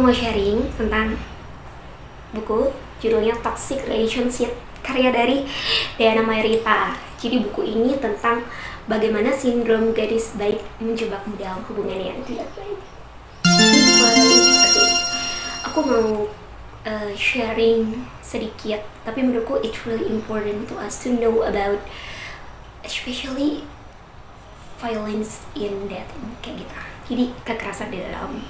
mau sharing tentang buku judulnya Toxic Relationship, karya dari Diana Mayrita. Jadi buku ini tentang bagaimana sindrom gadis baik menjebakmu dalam hubungan yang tidak baik. Oke, aku mau sharing sedikit, tapi menurutku it's really important to us to know about especially violence in dating, kayak gitu. Jadi kekerasan di dalam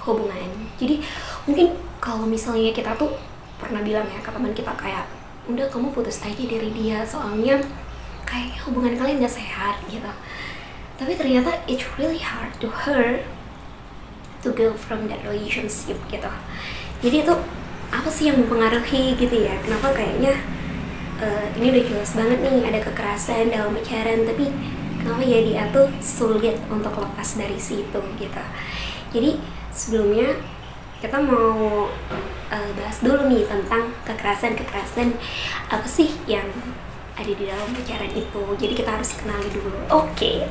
hubungan. Jadi mungkin kalau misalnya kita tuh pernah bilang ya ke teman kita kayak, udah kamu putus aja dari dia soalnya kayak hubungan kalian gak sehat gitu. Tapi ternyata it's really hard to her to go from that relationship gitu. Jadi itu apa sih yang mempengaruhi gitu ya? Kenapa kayaknya ini udah jelas banget nih ada kekerasan dalam pacaran, tapi kenapa ya dia tuh sulit untuk lepas dari situ gitu. Jadi sebelumnya kita mau bahas dulu nih tentang kekerasan apa sih yang ada di dalam pacaran itu. Jadi kita harus kenali dulu. Oke.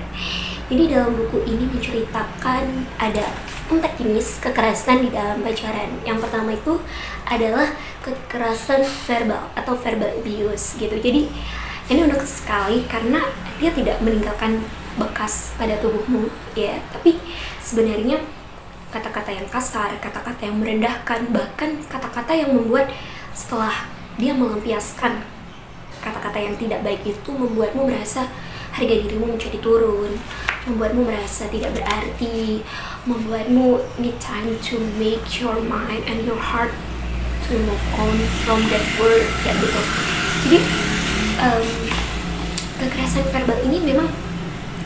Jadi dalam buku ini menceritakan ada 4 jenis kekerasan di dalam pacaran. Yang pertama itu adalah kekerasan verbal atau verbal abuse gitu. Jadi ini unik sekali karena dia tidak meninggalkan bekas pada tubuhmu ya, tapi sebenarnya kata-kata yang kasar, kata-kata yang merendahkan, bahkan kata-kata yang membuat setelah dia melampiaskan kata-kata yang tidak baik itu membuatmu merasa harga dirimu menjadi turun, membuatmu merasa tidak berarti, membuatmu need time to make your mind and your heart to move on from that word kayak gitu. Jadi kekerasan verbal ini memang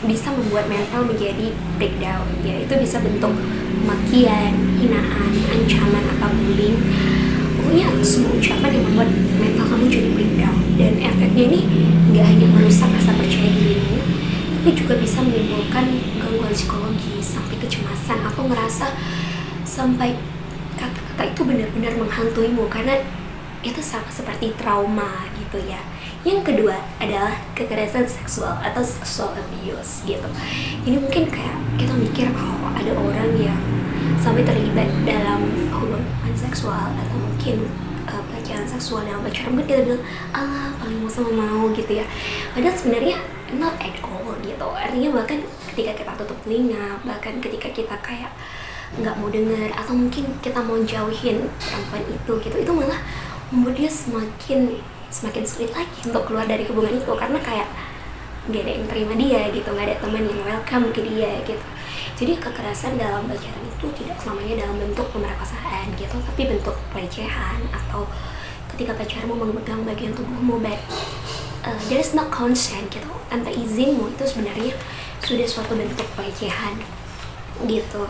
bisa membuat mental menjadi breakdown ya. Itu bisa bentuk makian, hinaan, ancaman atau bullying. Pokoknya semua ucapan yang membuat mental kamu jadi breakdown. Dan efeknya ini gak hanya merusak rasa percaya dirimu, tapi juga bisa menimbulkan gangguan psikologi sampai kecemasan atau ngerasa sampai kata-kata itu benar-benar menghantuimu karena itu sama seperti trauma gitu ya. Yang kedua adalah kekerasan seksual atau sexual abuse gitu. Ini mungkin kayak kita mikir kalau ada orang yang sampai terlibat dalam hubungan seksual atau mungkin pelecehan seksual dalam pacaran, mungkin kita bilang paling mau sama mau gitu ya. Padahal sebenarnya not at all gitu. Artinya bahkan ketika kita tutup telinga, bahkan ketika kita kayak nggak mau dengar atau mungkin kita mau jauhin perempuan itu malah membuat dia semakin sulit lagi untuk keluar dari hubungan itu karena kayak gak ada yang terima dia gitu, gak ada teman yang welcome ke dia gitu. Jadi kekerasan dalam pacaran itu tidak selamanya dalam bentuk pemerkosaan gitu, tapi bentuk pelecehan atau ketika pacarmu memegang bagian tubuhmu but there is no consent gitu, tanpa izinmu, itu sebenarnya sudah suatu bentuk pelecehan gitu.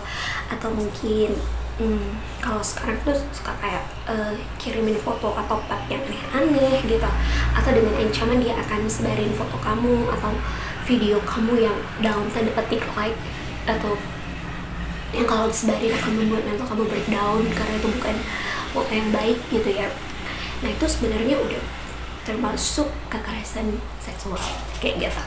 Atau mungkin kalau sekarang tuh suka kayak kirimin foto atau part yang aneh-aneh gitu, atau dengan ancaman dia akan sebarin foto kamu atau video kamu yang dalam tanda petik like, atau yang kalau disebarin akan membuat mental kamu breakdown karena itu bukan foto yang baik gitu ya. Nah itu sebenarnya udah termasuk kekerasan seksual kayak gitu.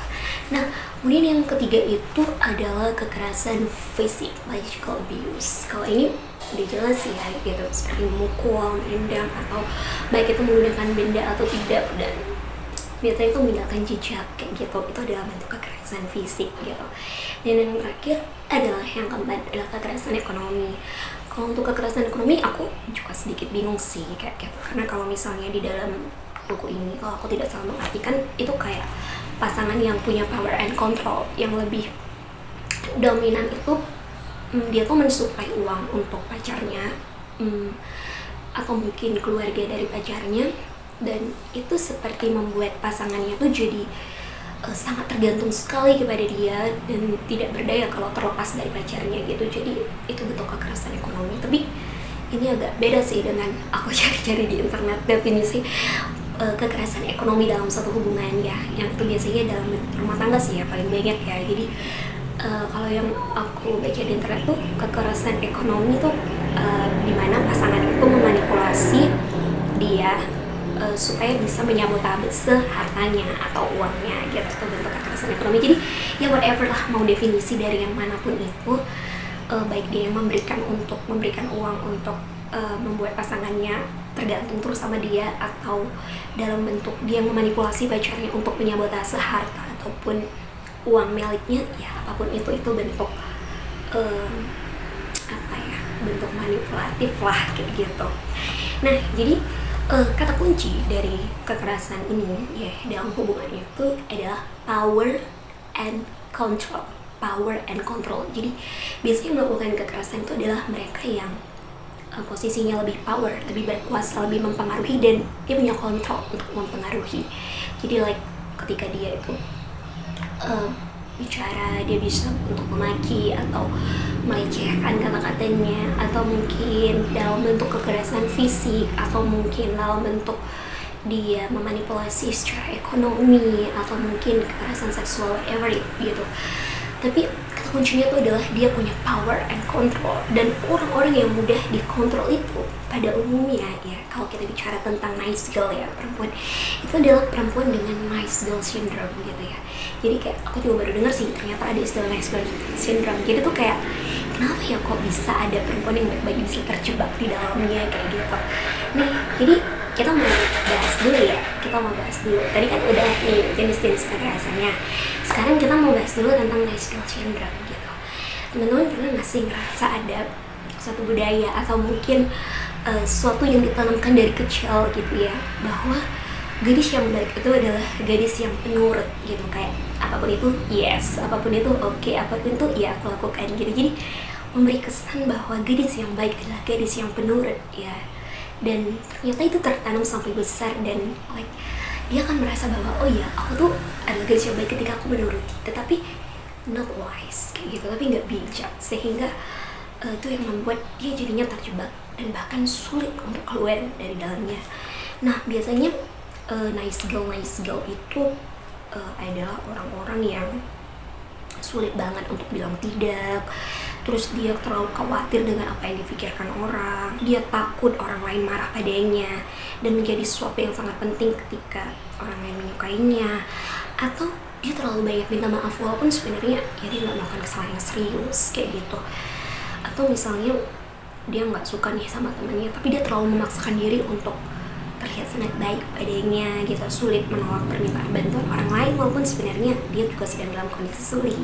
Nah, kemudian yang ketiga itu adalah kekerasan fisik, physical abuse. Kalau ini udah jelas ya gitu, seperti memukul, merendam, atau baik itu menggunakan benda atau tidak, dan biasanya itu meninggalkan jejak kayak gitu. Itu adalah bentuk kekerasan fisik gitu. Dan yang terakhir adalah yang keempat adalah kekerasan ekonomi. Kalau untuk kekerasan ekonomi aku juga sedikit bingung sih kayak gitu, karena kalau misalnya di dalam buku ini, kalau aku tidak salah mengartikan, itu kayak pasangan yang punya power and control, yang lebih dominan itu dia tuh mensuplai uang untuk pacarnya atau mungkin keluarga dari pacarnya, dan itu seperti membuat pasangannya tuh jadi sangat tergantung sekali kepada dia dan tidak berdaya kalau terlepas dari pacarnya gitu. Jadi itu bentuk kekerasan ekonomi. Tapi ini agak beda sih dengan aku cari-cari di internet definisi kekerasan ekonomi dalam suatu hubungan ya, yang itu biasanya dalam rumah tangga sih ya paling banyak ya. Jadi kalau yang aku baca di internet tuh kekerasan ekonomi tuh dimana pasangan itu memanipulasi dia supaya bisa menyabotase hartanya atau uangnya gitu. Itu bentuk kekerasan ekonomi. Jadi ya whatever lah mau definisi dari yang manapun itu, baik dia yang memberikan uang untuk membuat pasangannya tergantung terus sama dia, atau dalam bentuk dia memanipulasi pacarnya untuk menyabotase harta ataupun uang miliknya, ya apapun itu bentuk bentuk manipulatif lah kayak gitu. Nah jadi kata kunci dari kekerasan ini ya dalam hubungannya itu adalah power and control. Jadi biasanya melakukan kekerasan itu adalah mereka yang posisinya lebih power, lebih berkuasa, lebih mempengaruhi, dan dia punya kontrol untuk mempengaruhi. Jadi like ketika dia itu bicara, dia bisa untuk memaki atau melecehkan kata-katanya, atau mungkin dalam bentuk kekerasan fisik, atau mungkin dalam bentuk dia memanipulasi secara ekonomi, atau mungkin kekerasan seksual, whatever gitu. Tapi kata kuncinya itu adalah dia punya power and control, dan orang-orang yang mudah dikontrol itu pada umumnya ya, kalau kita bicara tentang nice girl ya, perempuan itu adalah perempuan dengan nice girl syndrome gitu ya. Jadi kayak aku juga baru dengar sih ternyata ada istilah nice girl syndrome. Jadi tuh kayak kenapa ya kok bisa ada perempuan yang baik-baik bisa terjebak di dalamnya kayak gitu. Nih jadi kita mau bahas dulu. Tadi kan udah nih jenis-jenis kekerasannya. Sekarang kita mau bahas dulu tentang nice girl syndrome gitu. Teman-teman pernah nggak sih ngerasa ada suatu budaya atau mungkin sesuatu yang ditanamkan dari kecil gitu ya, bahwa gadis yang baik itu adalah gadis yang penurut gitu, kayak apapun itu yes, apapun itu oke, apapun itu ya aku lakukan gitu. Jadi memberi kesan bahwa gadis yang baik adalah gadis yang penurut ya, dan ternyata itu tertanam sampai besar, dan like dia akan merasa bahwa oh ya aku tuh adalah gadis yang baik ketika aku menuruti, tetapi not wise kayak gitu, tapi nggak bijak, sehingga itu yang membuat dia jadinya terjebak dan bahkan sulit untuk keluar dari dalamnya. Nah biasanya nice girl itu adalah orang-orang yang sulit banget untuk bilang tidak. Terus dia terlalu khawatir dengan apa yang dipikirkan orang, dia takut orang lain marah padanya, dan menjadi sesuatu yang sangat penting ketika orang lain menyukainya. Atau dia terlalu banyak minta maaf walaupun sebenarnya ya dia nggak melakukan kesalahan yang serius kayak gitu. Atau misalnya dia nggak suka nih sama temannya, tapi dia terlalu memaksakan diri untuk terlihat sangat baik padanya gitu, sulit menolak permintaan bantuan orang lain walaupun sebenarnya dia juga sedang dalam kondisi sulit,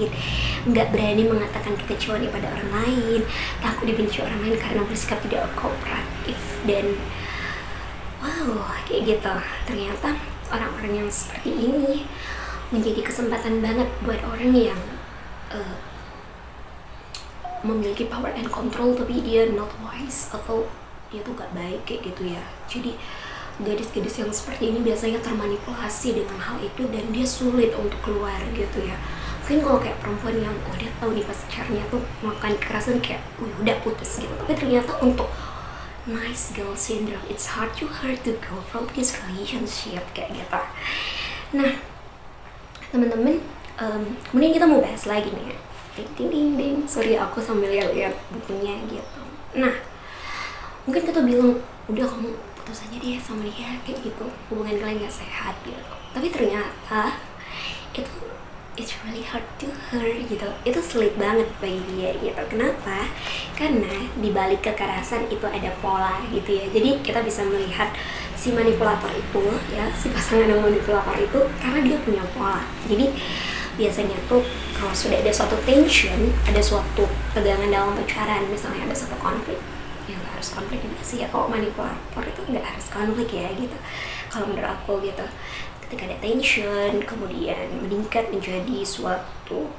nggak berani mengatakan kekecewaannya pada orang lain, takut dibenci orang lain karena bersikap tidak kooperatif, dan wow kayak gitu. Ternyata orang-orang yang seperti ini menjadi kesempatan banget buat orang yang memiliki power and control tapi dia not wise atau dia tuh gak baik kayak gitu ya. Jadi gadis-gadis yang seperti ini biasanya termanipulasi dengan hal itu dan dia sulit untuk keluar gitu ya. Mungkin kalau kayak perempuan yang udah tahu nih pacarnya tuh melakukan kekerasan kayak udah putus gitu, tapi ternyata untuk nice girl syndrome it's hard to her to go from this relationship kayak gitu. Nah teman-teman, kemudian kita mau bahas lagi nih, ding. Sorry aku sambil lihat bukunya gitu. Nah mungkin kita bilang udah kamu putus aja deh sama dia kayak gitu, hubungan kalian gak sehat gitu, tapi ternyata itu it's really hard to her gitu, itu sulit banget bagi dia gitu. Kenapa? Karena dibalik kekerasan itu ada pola gitu ya. Jadi kita bisa melihat si manipulator itu ya, si pasangan yang manipulator itu karena dia punya pola. Jadi biasanya tuh kalau sudah ada suatu tension, ada suatu tegangan dalam pacaran, misalnya ada suatu konflik, ya nggak harus konflik juga sih ya, kalau manipulator itu nggak harus konflik ya gitu kalau menurut aku gitu. Ketika ada tension kemudian meningkat menjadi suatu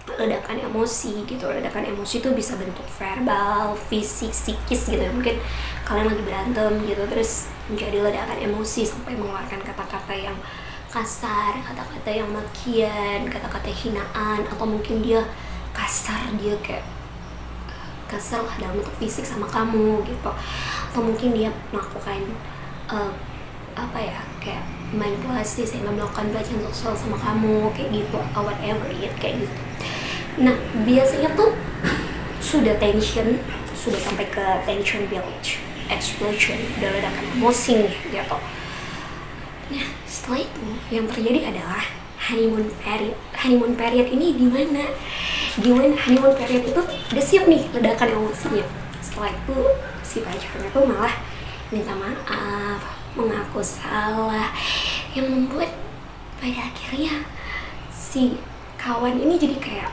ledakan emosi gitu. Ledakan emosi itu bisa bentuk verbal, fisik, psikis gitu ya. Mungkin kalian lagi berantem gitu terus menjadi ledakan emosi sampai mengeluarkan kata-kata yang kasar, kata-kata yang makian, kata-kata hinaan, atau mungkin dia kasar, dia kayak kesel lah dalam bentuk fisik sama kamu gitu, atau mungkin dia melakukan kayak manipulasi sehingga melakukan pelecehan seksual sama kamu kayak gitu, atau whatever it kayak gitu. Nah biasanya tuh sudah tension, sudah sampai ke tension build explosion, udah ledakan emosi nih gitu. Nah setelah itu yang terjadi adalah honeymoon period. Honeymoon period ini di mana gimana honeymoon period itu udah siap nih ledakan emosinya. Setelah itu si pacarnya tuh malah minta maaf, mengaku salah, yang membuat pada akhirnya si kawan ini jadi kayak,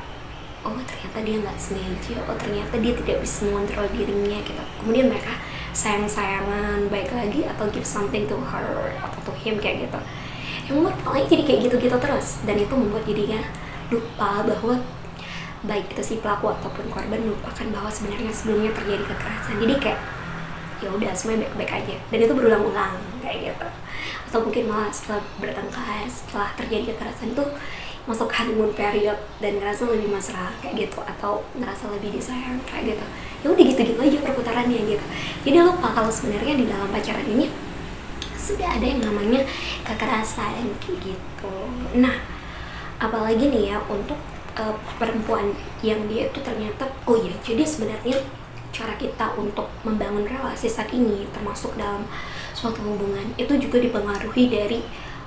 oh ternyata dia nggak sengaja, oh ternyata dia tidak bisa mengontrol dirinya gitu. Kemudian mereka sayang-sayangan baik lagi atau give something to her atau to him kayak gitu. Yang membuat polanya jadi kayak gitu-gitu terus, dan itu membuat dirinya lupa bahwa baik itu si pelaku ataupun korban lupakan bahwa sebenarnya sebelumnya terjadi kekerasan. Jadi kayak ya udah semuanya baik-baik aja, dan itu berulang-ulang kayak gitu. Atau mungkin malah setelah bertengkar, setelah terjadi kekerasan itu masuk honeymoon period dan ngerasa lebih mesra kayak gitu, atau ngerasa lebih disayang kayak gitu. Ya udah gitu-gitu aja perputarannya gitu. Jadi lupa kalau sebenarnya di dalam pacaran ini sudah ada yang namanya kekerasan kayak gitu. Nah, apalagi nih ya untuk perempuan yang dia itu ternyata, oh iya, jadi sebenarnya cara kita untuk membangun relasi saat ini termasuk dalam suatu hubungan itu juga dipengaruhi dari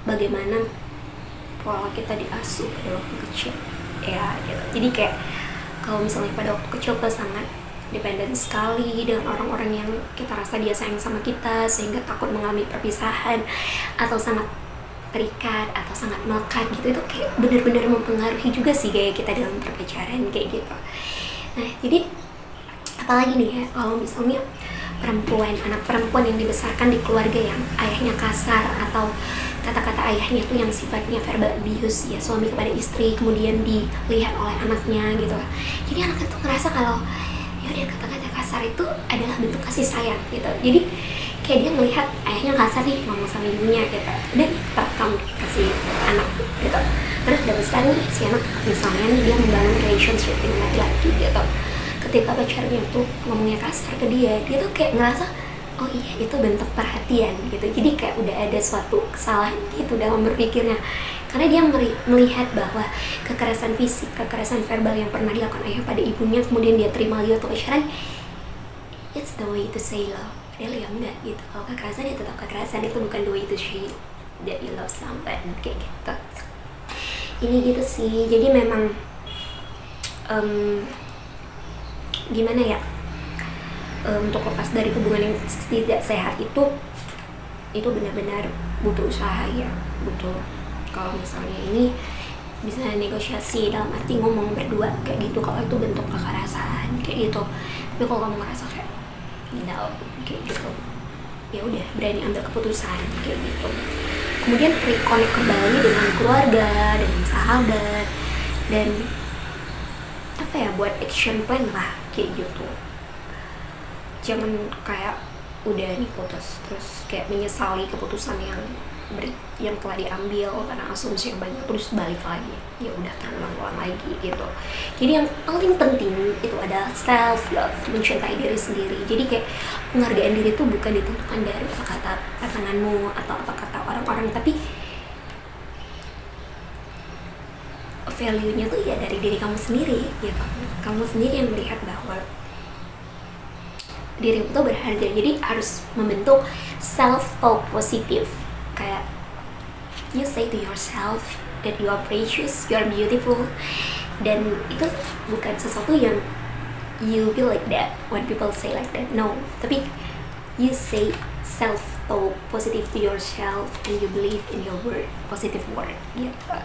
bagaimana pola kita diasuh pada waktu kecil ya gitu. Jadi kayak kalau misalnya pada waktu kecil kita sangat dependen sekali dengan orang-orang yang kita rasa dia sayang sama kita sehingga takut mengalami perpisahan, atau sangat terikat atau sangat melekat gitu, itu kayak benar-benar mempengaruhi juga sih gaya kita dalam berpacaran kayak gitu. Nah jadi apalagi nih ya kalau misalnya perempuan, anak perempuan yang dibesarkan di keluarga yang ayahnya kasar atau kata-kata ayahnya itu yang sifatnya verbal abuse ya, suami kepada istri, kemudian dilihat oleh anaknya gitu. Jadi anak itu ngerasa kalau ya udah kata-kata kasar itu adalah bentuk kasih sayang gitu. Jadi kayak dia melihat ayahnya kasar nih ngomong sama ibunya gitu, dan terekam kasih anak gitu. Terus udah besar nih si anak misalnya nih dia membangun relationship dengan laki-laki gitu, ketika pacarnya tuh ngomongnya kasar ke dia tuh kayak ngerasa oh iya itu bentuk perhatian gitu. Jadi kayak udah ada suatu kesalahan gitu dalam berpikirnya, karena dia melihat bahwa kekerasan fisik, kekerasan verbal yang pernah dilakukan ayah pada ibunya kemudian dia terima lagi waktu pacaran, it's the way to say love. Padahal ya enggak gitu, kalau kekerasan ya tetap kekerasan, itu bukan the way to say that you love someone kayak gitu. Ini gitu sih, jadi memang gimana ya, untuk lepas dari hubungan yang tidak sehat itu benar-benar butuh usaha ya, butuh. Kalau misalnya ini bisa negosiasi dalam arti ngomong berdua kayak gitu, kalau itu bentuk kekerasan kayak gitu. Tapi kalau kamu ngerasa kayak no kayak gitu, ya udah berani ambil keputusan kayak gitu. Kemudian reconnect kembali dengan keluarga, dengan sahabat, dan apa ya, buat action plan lah kayak gitu. Jangan kayak udah nih putus terus kayak menyesali keputusan yang telah diambil karena asumsi yang banyak, terus balik lagi ya udah terulang-ulang lagi gitu. Jadi yang paling penting itu adalah self love, mencintai diri sendiri. Jadi kayak penghargaan diri itu bukan ditentukan dari kata-kata pasanganmu atau apa kata orang-orang, tapi value-nya tuh ya dari diri kamu sendiri gitu. Kamu sendiri yang melihat bahwa dirimu tuh berharga. Jadi harus membentuk self talk positif, kayak you say to yourself that you are precious, you are beautiful. Dan itu bukan sesuatu yang you feel like that when people say like that, no, tapi you say self talk positive to yourself and you believe in your word, positive word gitu.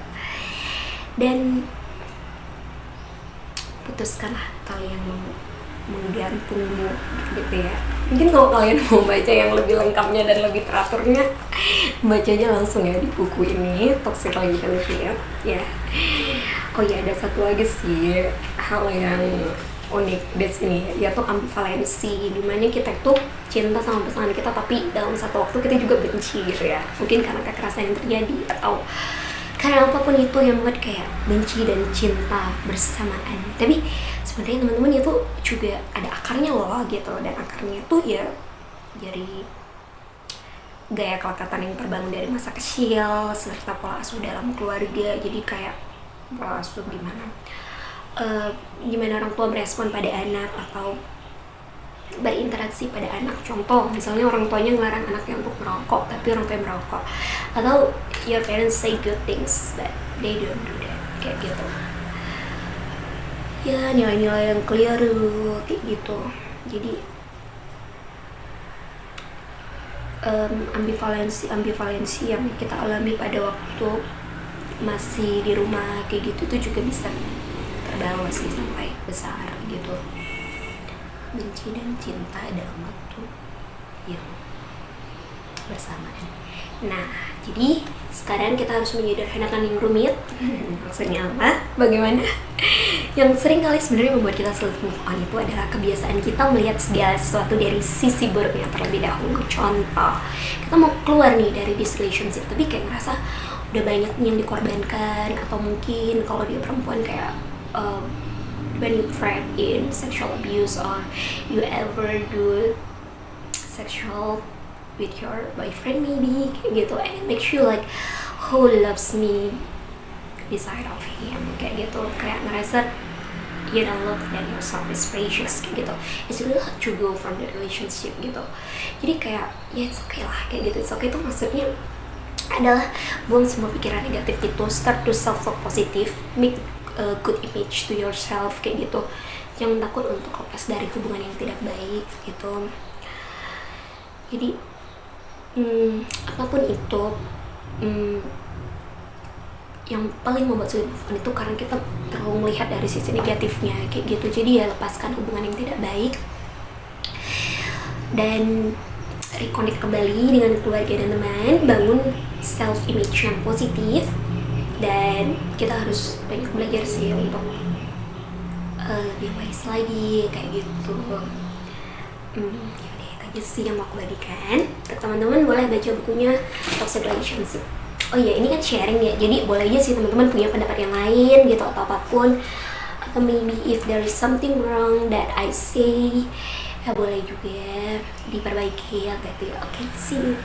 Dan putuskanlah tali yang menggantungmu gitu ya. Mungkin kalau kalian mau baca yang lebih lengkapnya dan lebih teraturnya, baca aja langsung ya di buku ini, Toxic Relationship ya. Oh ya, ada satu lagi sih hal yang unik di sini, yaitu ambivalensi, dimana kita itu cinta sama pasangan kita tapi dalam satu waktu kita juga benci gitu ya. Mungkin karena kekerasan yang terjadi atau karena apapun itu yang membuat kayak benci dan cinta bersamaan. Tapi sebenarnya teman-teman itu juga ada akarnya loh gitu, dan akarnya itu ya dari gaya kelekatan yang terbangun dari masa kecil serta pola asuh dalam keluarga. Jadi kayak pola asuh gimana orang tua merespon pada anak atau berinteraksi pada anak. Contoh misalnya orang tuanya ngelarang anaknya untuk merokok tapi orang tuanya merokok, atau your parents say good things but they don't do that kayak gitu. ya nilai-nilai yang keliru kayak gitu. Jadi ambivalensi yang kita alami pada waktu masih di rumah kayak gitu tuh juga bisa terbawa sih sampai besar gitu. Benci dan cinta dalam waktu yang bersamaan. Nah, jadi sekarang kita harus menyederhanakan yang rumit. Maksudnya apa? Bagaimana? Yang sering kali sebenarnya membuat kita sulit move on itu adalah kebiasaan kita melihat segala sesuatu dari sisi buruknya terlebih dahulu. Contoh, kita mau keluar nih dari this relationship, tapi kayak ngerasa udah banyak yang dikorbankan, atau mungkin kalau dia perempuan kayak when you trapped in sexual abuse or you ever do sexual with your boyfriend maybe kayak gitu, and it makes you like who loves me beside of him kayak gitu, kayak ngerasa you don't look that yourself is precious kayak gitu. It's really hard to go from the relationship gitu. Jadi kayak ya it's okay lah kayak gitu. It's okay itu maksudnya adalah buang semua pikiran negatif gitu, start to self talk positif, make a good image to yourself kayak gitu. Jangan takut untuk lepas dari hubungan yang tidak baik gitu. Jadi apapun itu, yang paling membuat sulit move on itu karena kita terlalu melihat dari sisi negatifnya kayak gitu. Jadi ya lepaskan hubungan yang tidak baik dan reconnect kembali dengan keluarga dan teman, bangun self image yang positif, dan kita harus banyak belajar sih untuk lebih wise lagi kayak gitu. Yaudah, itu aja sih yang mau aku bagikan. Untuk teman-teman boleh baca bukunya Toxic Relationship. Oh iya, ini kan sharing ya, jadi boleh aja sih teman-teman punya pendapat yang lain gitu atau apapun, atau maybe if there is something wrong that I say, ya boleh juga diperbaiki ya gitu. Oke, see you.